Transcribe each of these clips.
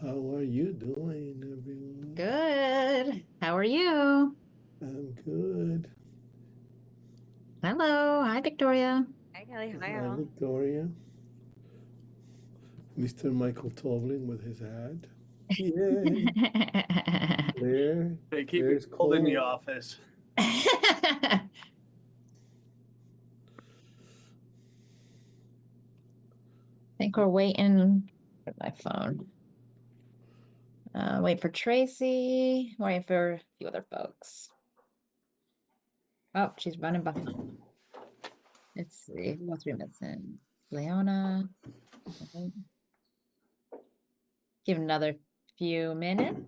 How are you doing, everyone? Good. How are you? I'm good. Hello. Hi, Victoria. Hi, Kelly. Hi, Hi, all. Victoria. Mr. Michael Tovlin with his hat. Yay. Claire. They keep me Claire's cold in the cold. office. I think we're waiting for my phone. Wait for Tracy. Waiting for a few other folks. Oh, she's running behind. Let's see. Who else are we missing? Leona. Okay. Give it another few minutes.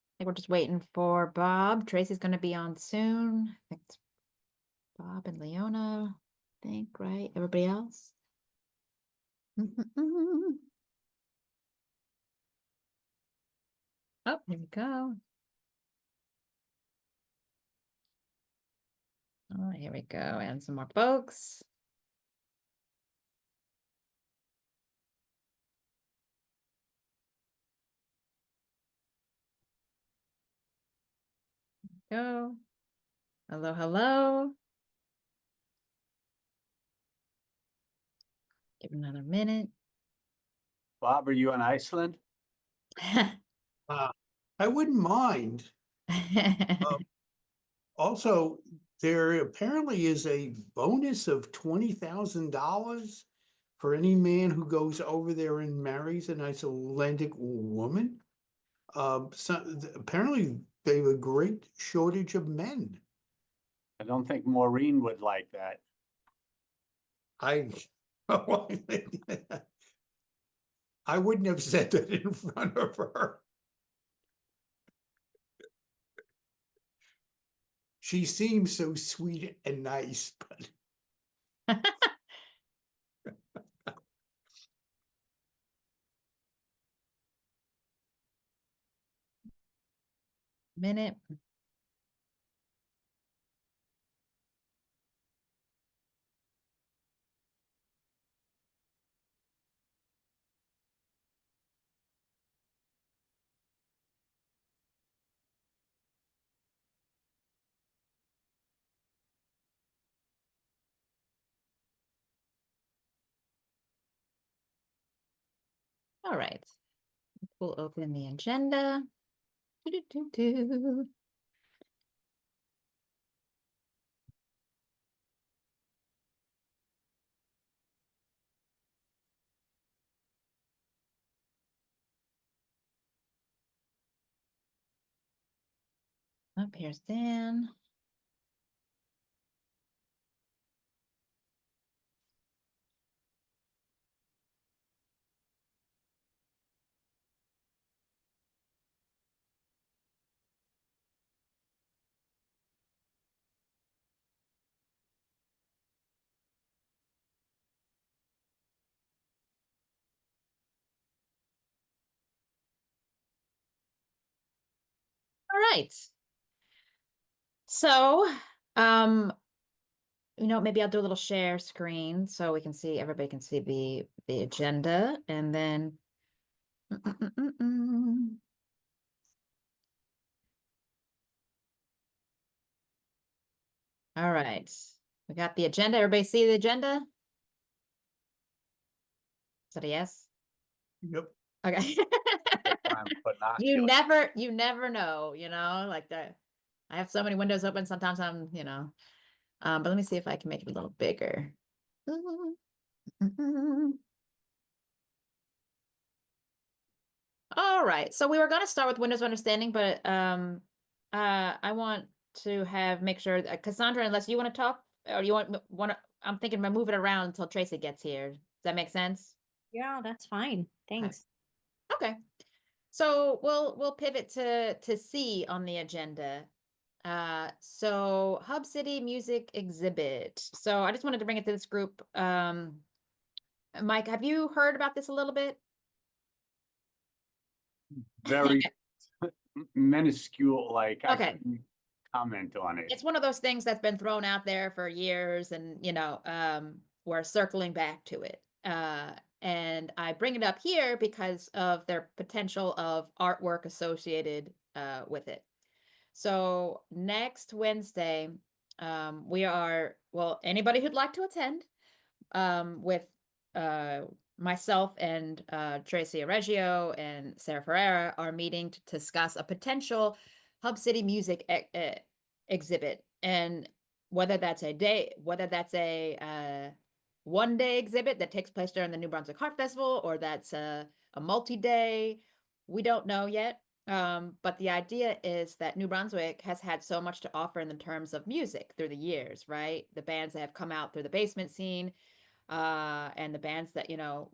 I think we're just waiting for Bob. Tracy's going to be on soon. I think it's Bob and Leona. I think, right? Everybody else? Oh, here we go. Oh, here we go. And some more folks. Go. Hello, hello. Give it another minute. Bob, are you in Iceland? Uh, I wouldn't mind. Also, there apparently is a bonus of $20,000 for any man who goes over there and marries an Icelandic woman. Apparently they have a great shortage of men. I don't think Maureen would like that. I I wouldn't have said that in front of her. She seems so sweet and nice, but Minute. All right. We'll open the agenda. Do-do-do-do. Up here's Dan. All right. So, maybe I'll do a little share screen so we can see, everybody can see the agenda, and then all right. We got the agenda. Everybody see the agenda? Is that a yes? yep. Okay. You never know, like that. I have so many windows open. Sometimes I'm, but let me see if I can make it a little bigger. All right. So we were going to start with Windows of Understanding, but I want to make sure that Cassandra, unless you want to talk, or you want to, I'm thinking about moving it around until Tracy gets here. Does that make sense? Yeah, that's fine. Thanks. Okay. So we'll pivot to C on the agenda. So Hub City Music Exhibit. So I just wanted to bring it to this group. Mike, have you heard about this a little bit? Very minuscule, like I Okay. couldn't comment on it. It's one of those things that's been thrown out there for years, and we're circling back to it. And I bring it up here because of their potential of artwork associated with it. So next Wednesday, anybody who'd like to attend, with myself and Tracy Reggio and Sarah Ferreira are meeting to discuss a potential Hub City music exhibit, and whether that's a 1-day exhibit that takes place during the New Brunswick Art Festival, or that's a multi-day, we don't know yet. But the idea is that New Brunswick has had so much to offer in the terms of music through the years, right? The bands that have come out through the basement scene, and the bands that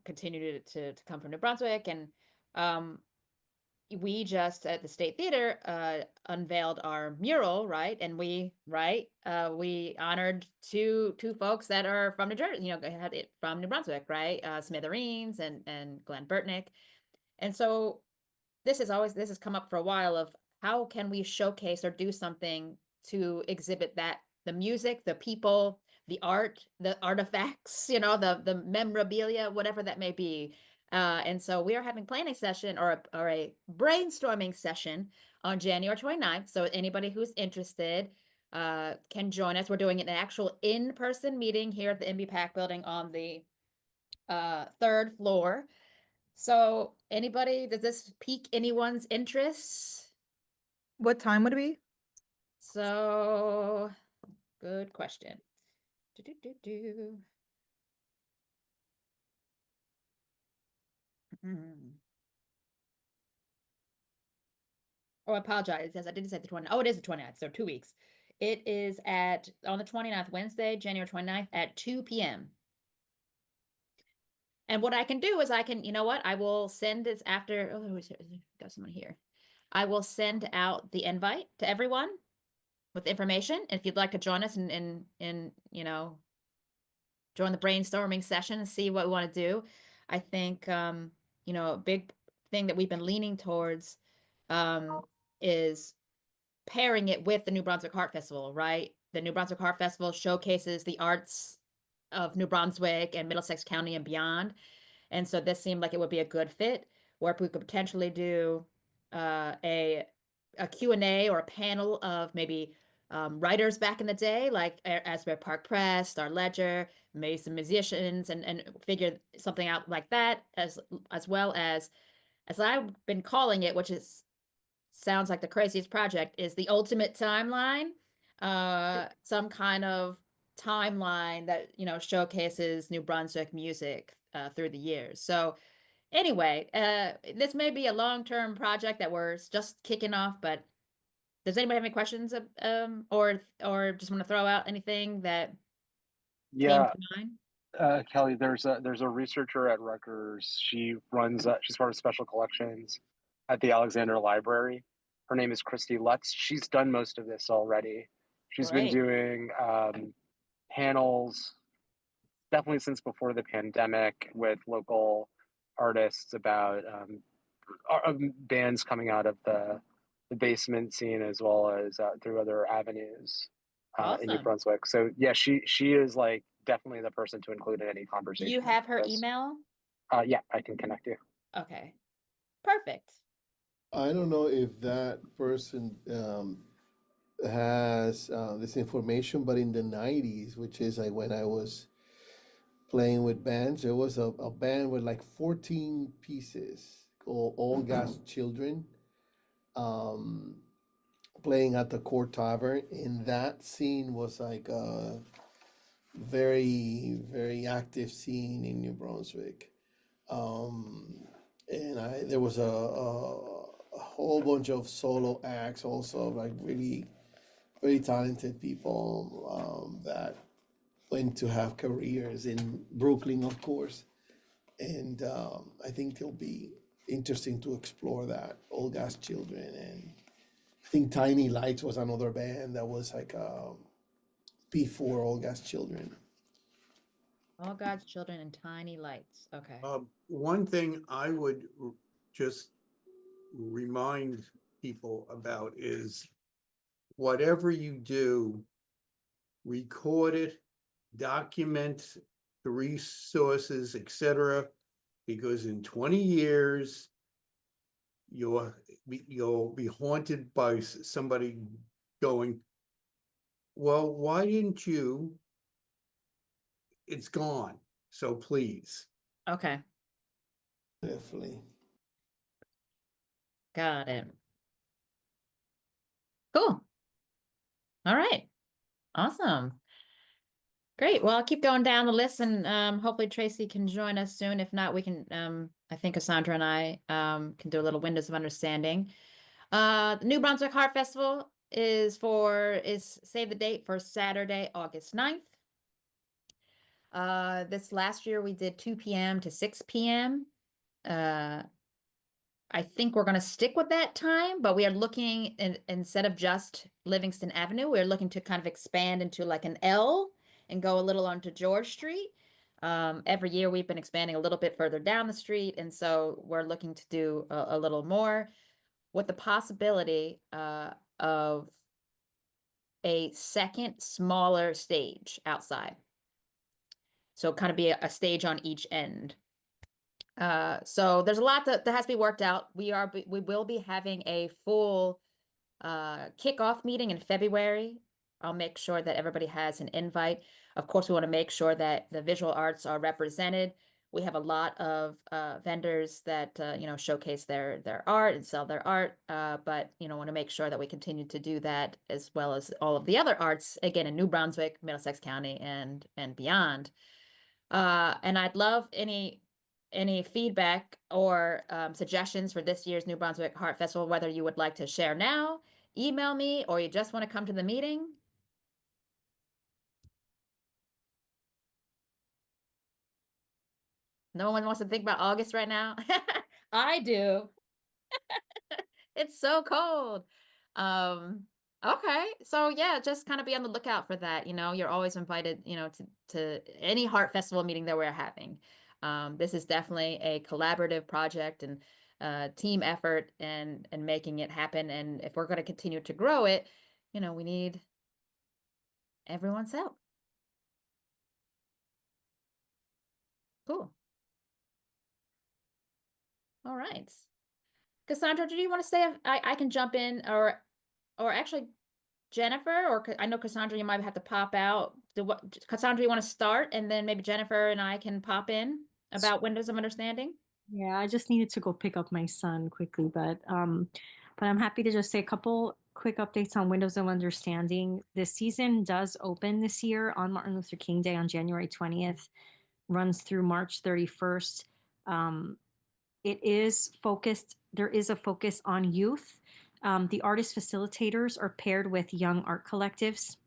continue to come from New Brunswick, and we just at the State Theater unveiled our mural, right? And we honored two folks that are from New Jersey, had it from New Brunswick, right? Smithereens and Glenn Burtnick. And so this has come up for a while of how can we showcase or do something to exhibit that the music, the people, the art, the artifacts, the memorabilia, whatever that may be. And so we are having planning session or a brainstorming session on January 29th. So anybody who's interested can join us. We're doing an actual in-person meeting here at the MB building on the 3rd floor. So does this pique anyone's interest? What time would it be? So good question. Do. Oh, I apologize. Yes, I didn't say the 20th. Oh, it is the 29th, so 2 weeks. It is on the 29th, Wednesday, January 29th at 2 p.m. And what I can do is I will send this after, got someone here. I will send out the invite to everyone with information. If you'd like to join us and join the brainstorming session and see what we want to do. I think, a big thing that we've been leaning towards is pairing it with the New Brunswick Art Festival, right? The New Brunswick Art Festival showcases the arts of New Brunswick and Middlesex County and beyond. And so this seemed like it would be a good fit, where we could potentially do a Q&A or a panel of maybe writers back in the day, like Asbury Park Press, Star Ledger, maybe some musicians, and figure something out like that, as well as I've been calling it, which sounds like the craziest project, is the ultimate timeline. Some kind of timeline that showcases New Brunswick music through the years. So anyway, this may be a long-term project that we're just kicking off, but does anybody have any questions or just want to throw out anything that came to mind? Kelly, there's a researcher at Rutgers. She's part of special collections at the Alexander Library. Her name is Christy Lutz. She's done most of this already. She's been doing panels definitely since before the pandemic with local artists about bands coming out of the basement scene, as well as through other avenues in New Awesome. Brunswick. So yeah, she is like definitely the person to include in any conversation. Do you have her like this. email? Yeah, I can connect you. Okay, perfect. I don't know if that person has this information, but in the 90s, which is like when I was playing with bands, there was a band with like 14 pieces called All Gas Children, playing at the Court Tavern. And that scene was like a very, very active scene in New Brunswick. And there was a whole bunch of solo acts also, like really very talented people that went to have careers in Brooklyn, of course. And I think it'll be interesting to explore that. All Gas Children, and I think Tiny Lights was another band that was like before All Gas Children. All God's Children and Tiny Lights. Okay. One thing I would just remind people about is whatever you do, record it, document the resources, etc. Because in 20 years, you'll be haunted by somebody going, well, why didn't you? It's gone. So please. Okay. Definitely. Got it. Cool. All right. Awesome. Great. Well, I'll keep going down the list, and hopefully Tracy can join us soon. If not, we can, I think Cassandra and I can do a little Windows of Understanding. The New Brunswick Heart Festival is save the date for Saturday, August 9th. This last year we did 2 p.m. to 6 p.m. I think we're going to stick with that time, but we are looking, instead of just Livingston Avenue, we're looking to kind of expand into like an L and go a little onto George Street. Every year we've been expanding a little bit further down the street, and so we're looking to do a little more, with the possibility of a second smaller stage outside. So kind of be a stage on each end. So there's a lot that has to be worked out. We will be having a full kickoff meeting in February. I'll make sure that everybody has an invite. Of course, we want to make sure that the visual arts are represented. We have a lot of vendors that showcase their art and sell their art, but want to make sure that we continue to do that, as well as all of the other arts, again, in New Brunswick, Middlesex County, and beyond. And I'd love any feedback or suggestions for this year's New Brunswick Heart Festival, whether you would like to share now, email me, or you just want to come to the meeting. No one wants to think about August right now. I do. It's so cold. Okay. So yeah, just kind of be on the lookout for that. You're always invited, to any Heart Festival meeting that we're having. This is definitely a collaborative project and team effort and making it happen. And if we're going to continue to grow it, we need everyone's help. Cool. All right. Cassandra, do you want to say I can jump in, or actually Jennifer, or I know Cassandra, you might have to pop out. Cassandra, you want to start, and then maybe Jennifer and I can pop in about Windows of Understanding? Yeah, I just needed to go pick up my son quickly, but I'm happy to just say a couple quick updates on Windows of Understanding. This season does open this year on Martin Luther King Day on January 20th, runs through March 31st. It is focused, there is a focus on youth. The artist facilitators are paired with young art collectives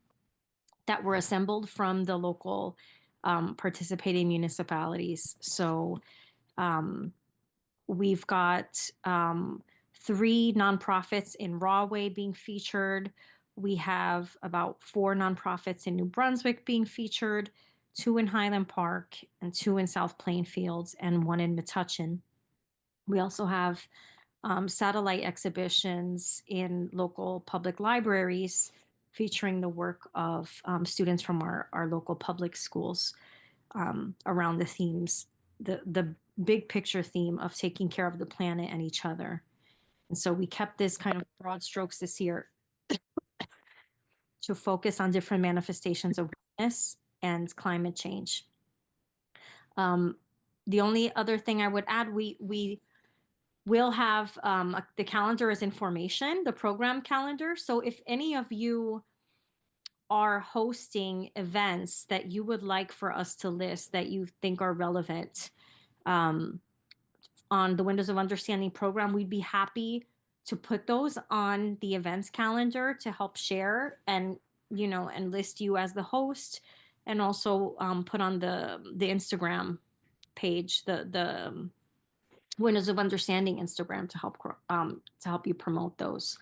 that were assembled from the local participating municipalities. So we've got 3 nonprofits in Rahway being featured. We have about 4 nonprofits in New Brunswick being featured, 2 in Highland Park, and 2 in South Plainfield, and 1 in Metuchen. We also have satellite exhibitions in local public libraries featuring the work of students from our local public schools around the themes, the big picture theme of taking care of the planet and each other. And so we kept this kind of broad strokes this year to focus on different manifestations of wellness and climate change. The only other thing I would add, we will have the calendar is information, the program calendar. So if any of you are hosting events that you would like for us to list that you think are relevant on the Windows of Understanding program, we'd be happy to put those on the events calendar to help share and, and list you as the host, and also put on the Instagram page, the Windows of Understanding Instagram to help you promote those.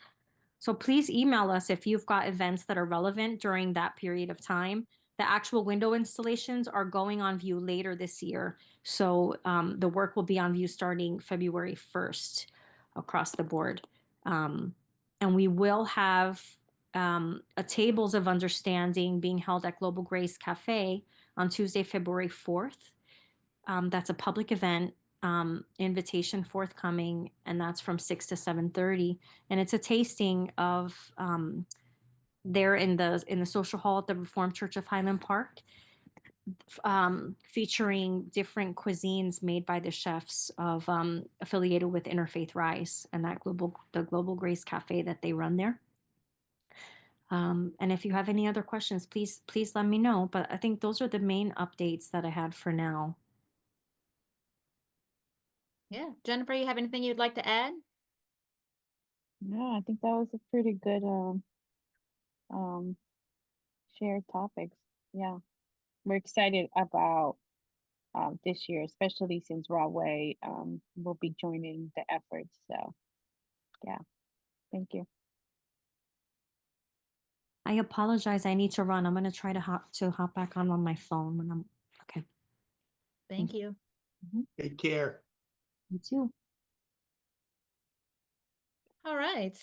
So please email us if you've got events that are relevant during that period of time. The actual window installations are going on view later this year. So the work will be on view starting February 1st across the board. And we will have a Tables of Understanding being held at Global Grace Cafe on Tuesday, February 4th. That's a public event, invitation forthcoming, and that's from 6 to 7:30. And it's a tasting of there in the social hall at the Reformed Church of Highland Park, featuring different cuisines made by the chefs of affiliated with Interfaith Rise and the Global Grace Cafe that they run there. And if you have any other questions, please let me know. But I think those are the main updates that I had for now. Yeah. Jennifer, you have anything you'd like to add? No, I think that was a pretty good shared topics. Yeah. We're excited about this year, especially since Broadway will be joining the efforts. So yeah, thank you. I apologize. I need to run. I'm going to try to hop back on my phone when I'm okay. Thank you. Take care. You too. All right.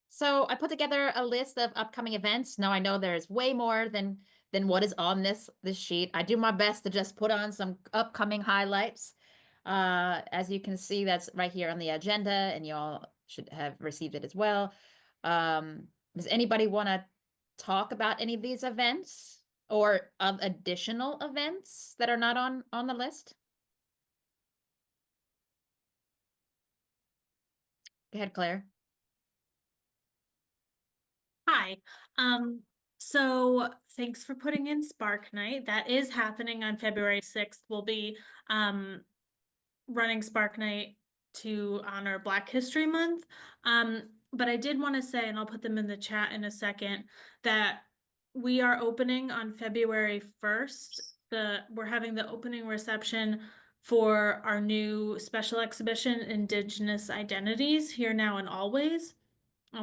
So I put together a list of upcoming events. Now I know there's way more than what is on this sheet. I do my best to just put on some upcoming highlights. As you can see, that's right here on the agenda, and you all should have received it as well. Does anybody want to talk about any of these events or of additional events that are not on the list? Go ahead, Claire. Hi. So thanks for putting in Spark Night. That is happening on February 6th. We'll be running Spark Night to honor Black History Month. But I did want to say, and I'll put them in the chat in a second, that we are opening on February 1st. We're having the opening reception for our new special exhibition, Indigenous Identities, Here Now and Always.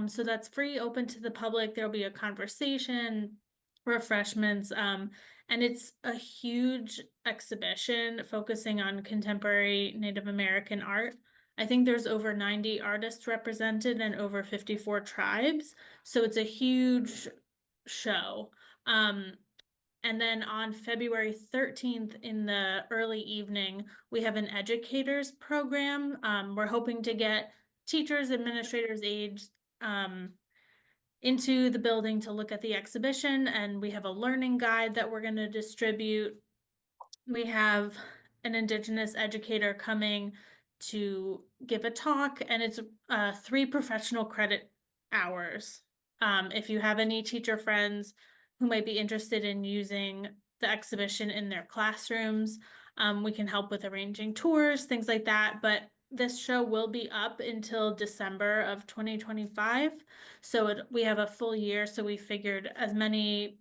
So that's free, open to the public. There'll be a conversation, refreshments, and it's a huge exhibition focusing on contemporary Native American art. I think there's over 90 artists represented and over 54 tribes. So it's a huge show. And then on February 13th in the early evening, we have an educators program. We're hoping to get teachers, administrators, aides, into the building to look at the exhibition, and we have a learning guide that we're going to distribute. We have an Indigenous educator coming to give a talk, and it's 3 professional credit hours. If you have any teacher friends who might be interested in using the exhibition in their classrooms, we can help with arranging tours, things like that. But this show will be up until December of 2025. So we have a full year. So we figured as many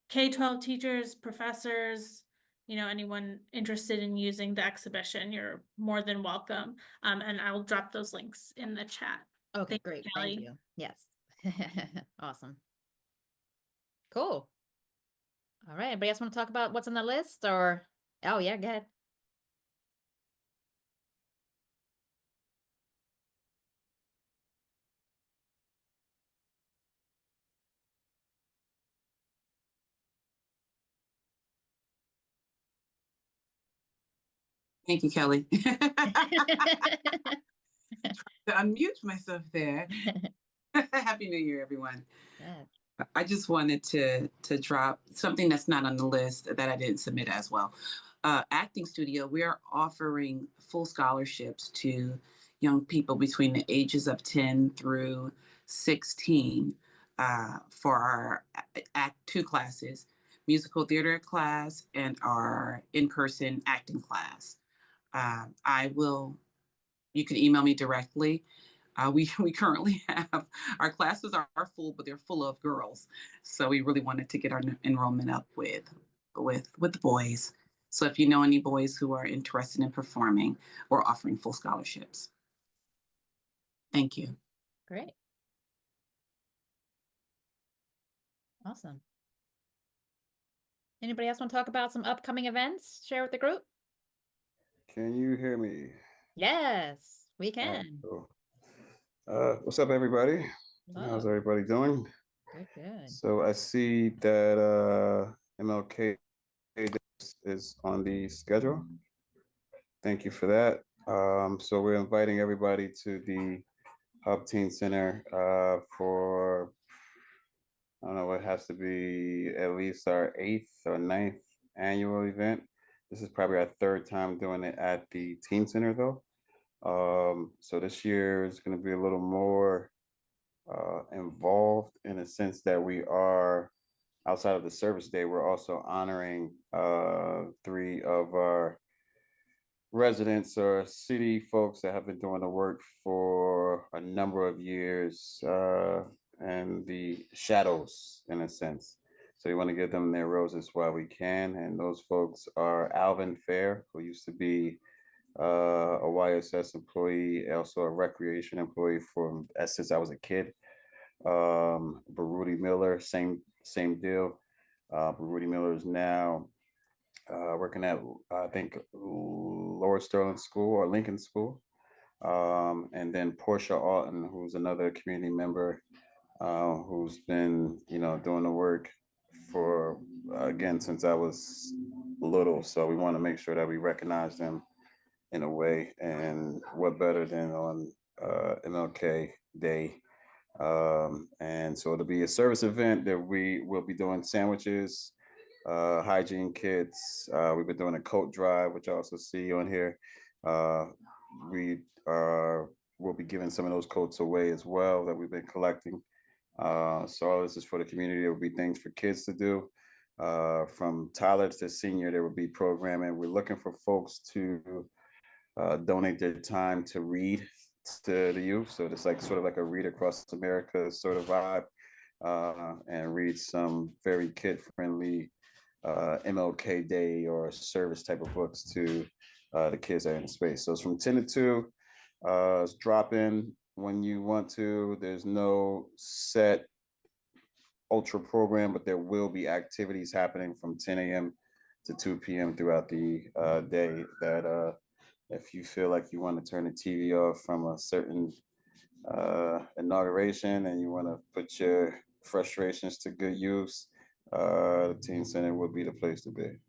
K-12 teachers, professors, anyone interested in using the exhibition, you're more than welcome. And I'll drop those links in the chat. Okay, great. Thank you. Yes. Awesome. Cool. All right. Anybody else want to talk about what's on the list, or? Oh yeah, go ahead. Thank you, Kelly. To unmute myself there. Happy New Year, everyone. Yeah. I just wanted to drop something that's not on the list that I didn't submit as well. Acting Studio, we are offering full scholarships to young people between the ages of 10 through 16 for our Act 2 classes, musical theater class and our in-person acting class. You can email me directly. We currently have our classes are full, but they're full of girls. So we really wanted to get our enrollment up with the boys. So if you know any boys who are interested in performing, we're offering full scholarships. Thank you. Great. Awesome. Anybody else want to talk about some upcoming events? Share with the group? Can you hear me? Yes, we All right, can. cool. What's up, everybody? How's Hello. everybody doing? Good, good. So I see that MLK is on the schedule. Thank you for that. So we're inviting everybody to the Hub Teen Center for, I don't know, it has to be at least our 8th or 9th annual event. This is probably our 3rd time doing it at the Teen Center though. So this year is going to be a little more involved in a sense that we are, outside of the service day, we're also honoring 3 of our residents or city folks that have been doing the work for a number of years and the shadows in a sense. So we want to give them their roses while we can. And those folks are Alvin Fair, who used to be a YSS employee, also a recreation employee since I was a kid. Baruti Miller, same deal. Baruti Miller is now working at I think Lower Sterling School or Lincoln School. And then Portia Alton, who's another community member who's been, doing the work for again since I was little. So we want to make sure that we recognize them in a way, and what better than on MLK Day. And so it'll be a service event that we will be doing sandwiches, hygiene kits. We've been doing a coat drive, which I also see on here. We will be giving some of those coats away as well that we've been collecting. So all this is for the community. There will be things for kids to do. From toddler to senior, there will be programming. We're looking for folks to donate their time to read to the youth. So it's like sort of like a Read Across America sort of vibe, and read some very kid-friendly MLK Day or service type of books to the kids that are in the space. So it's from 10 to 2. It's drop in when you want to. There's no set ultra program, but there will be activities happening from 10 a.m. to 2 p.m. throughout the day that if you feel like you want to turn the TV off from a certain inauguration and you want to put your frustrations to good use, the Teen Center would be the place to be.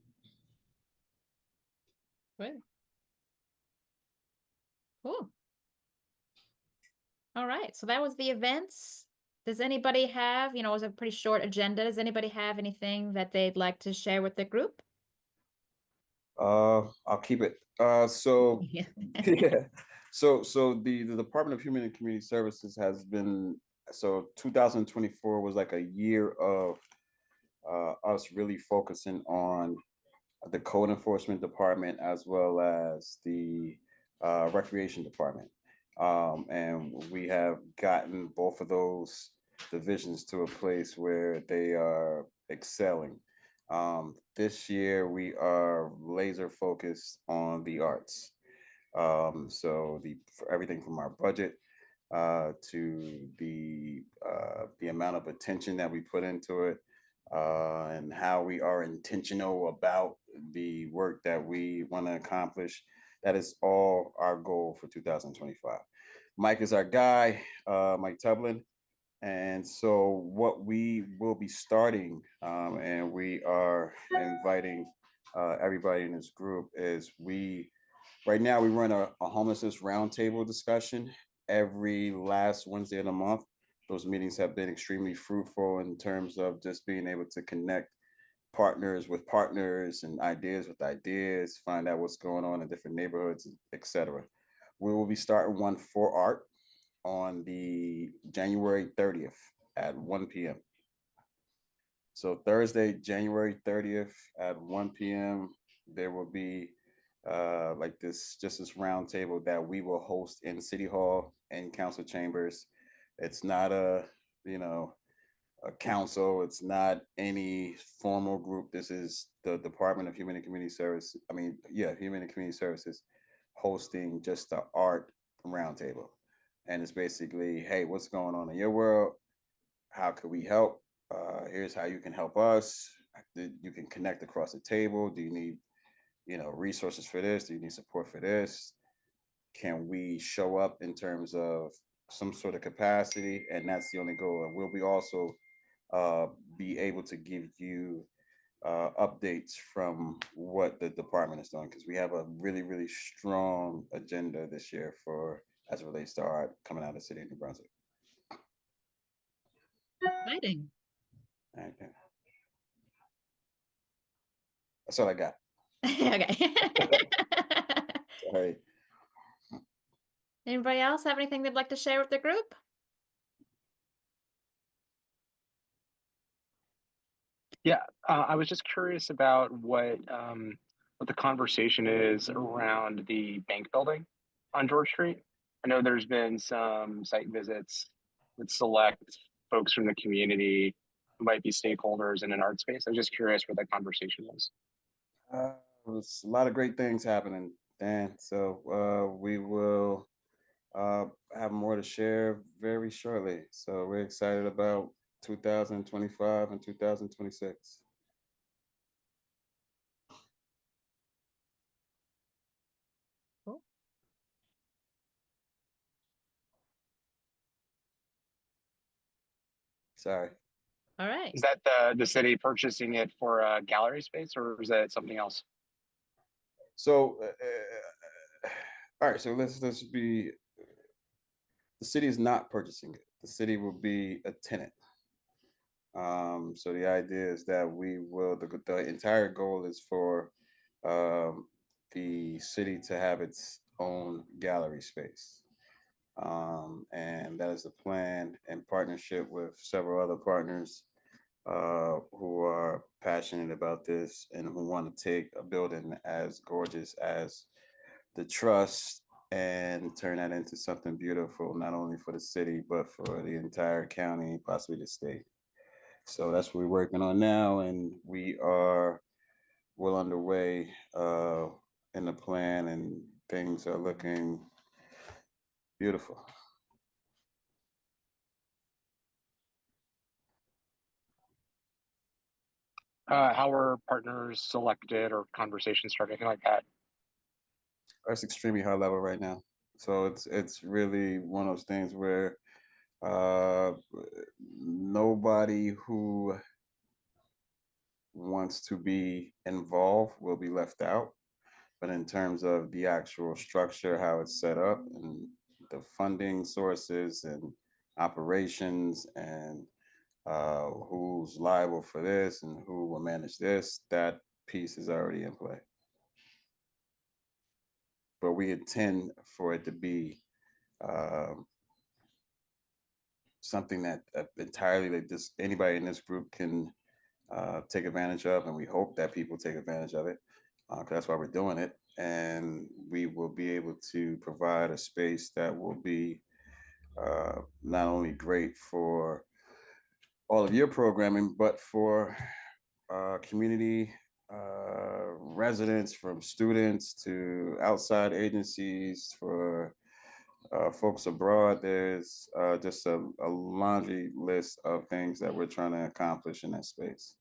Great. Cool. All right, so that was the events. Does anybody have, it was a pretty short agenda. Does anybody have anything that they'd like to share with the group? I'll keep it. So Yeah. yeah. So the Department of Human and Community Services has been, so 2024 was like a year of us really focusing on the code enforcement department as well as the recreation department. And we have gotten both of those divisions to a place where they are excelling. This year we are laser focused on the arts. So for everything from our budget to the amount of attention that we put into it, and how we are intentional about the work that we want to accomplish. That is all our goal for 2025. Mike is our guy, Mike Tublin. And so what we will be starting, and we are inviting everybody in this group, is right now we run a homelessness roundtable discussion every last Wednesday of the month. Those meetings have been extremely fruitful in terms of just being able to connect partners with partners and ideas with ideas, find out what's going on in different neighborhoods, etc. We will be starting one for art on the January 30th at 1 p.m. So Thursday, January 30th at 1 p.m., there will be like this round table that we will host in City Hall and council chambers. It's not a council. It's not any formal group. This is the Department of Human and Community Service. Human and Community Services hosting just the art roundtable. And it's basically, hey, what's going on in your world? How could we help? Here's how you can help us. You can connect across the table. Do you need, resources for this? Do you need support for this? Can we show up in terms of some sort of capacity? And that's the only goal. And we'll be also be able to give you updates from what the department is doing, because we have a really, really strong agenda this year as it relates to art coming out of the city of New Brunswick. Exciting. Okay. That's all I got. Okay. Sorry. Anybody else have anything they'd like to share with the group? Yeah, I was just curious about what the conversation is around the bank building on George Street. I know there's been some site visits with select folks from the community who might be stakeholders in an art space. I was just curious where that conversation was. There's a lot of great things happening, Dan. So we will have more to share very shortly. So we're excited about 2025 and 2026. Cool. Sorry. All right. Is that the city purchasing it for a gallery space, or is that something else? So, all right. So let's be. The city is not purchasing it. The city will be a tenant. So the idea is that we will. The entire goal is for the city to have its own gallery space. And that is the plan in partnership with several other partners who are passionate about this and who want to take a building as gorgeous as the Trust and turn that into something beautiful, not only for the city, but for the entire county, possibly the state. So that's what we're working on now, and we are well underway in the plan, and things are looking beautiful. How were partners selected or conversations started, anything like that? It's extremely high level right now. So it's really one of those things where nobody who wants to be involved will be left out. But in terms of the actual structure, how it's set up, and the funding sources and operations, and who's liable for this and who will manage this, that piece is already in play. But we intend for it to be something that entirely that just anybody in this group can take advantage of, and we hope that people take advantage of it, because that's why we're doing it. And we will be able to provide a space that will be not only great for all of your programming, but for community residents, from students to outside agencies, for folks abroad. There's just a laundry list of things that we're trying to accomplish in that space.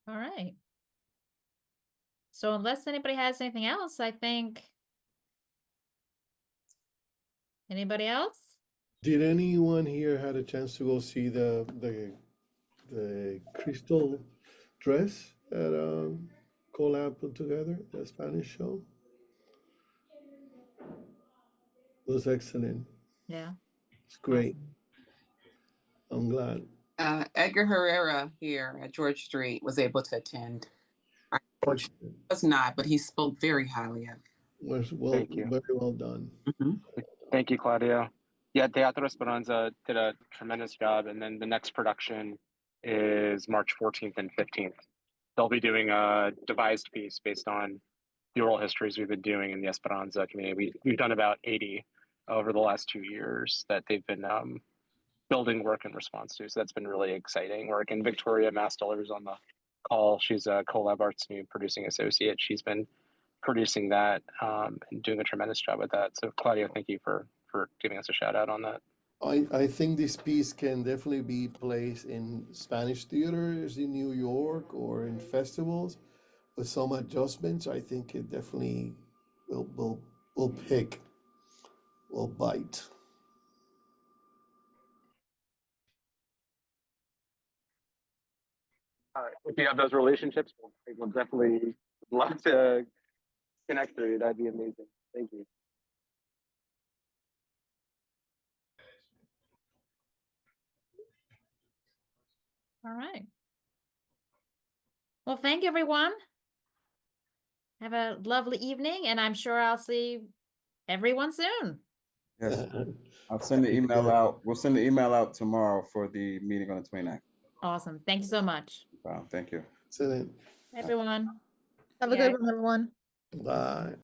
All right. So unless anybody has anything else, I think. Anybody else? Did anyone here had a chance to go see the crystal dress that Collab put together, the Spanish show? It was excellent. Yeah. It's great. Awesome. I'm glad. Edgar Herrera here at George Street was able to attend. Unfortunately, was not, but he spoke very highly of it. Was well, Thank you. very well done. Mm-hmm. Thank you, Claudia. Yeah, Teatro Esperanza did a tremendous job, and then the next production is March 14th and 15th. They'll be doing a devised piece based on the oral histories we've been doing in the Esperanza community. We've done about 80 over the last 2 years that they've been building work in response to. So that's been really exciting work. And Victoria Masteller is on the call. She's a Colab Arts new producing associate. She's been producing that and doing a tremendous job with that. So Claudia, thank you for giving us a shout out on that. I think this piece can definitely be placed in Spanish theaters in New York or in festivals with some adjustments. I think it definitely will bite. If you have those relationships, we'll definitely love to connect through you. That'd be amazing. Thank you. All right. Well, thank you, everyone. Have a lovely evening, and I'm sure I'll see everyone soon. Yes, I'll send the email out. We'll send the email out tomorrow for the meeting on the 29th. Awesome. Thank you so much. Wow, thank you. Excellent. Everyone. Have a good one, everyone. Bye.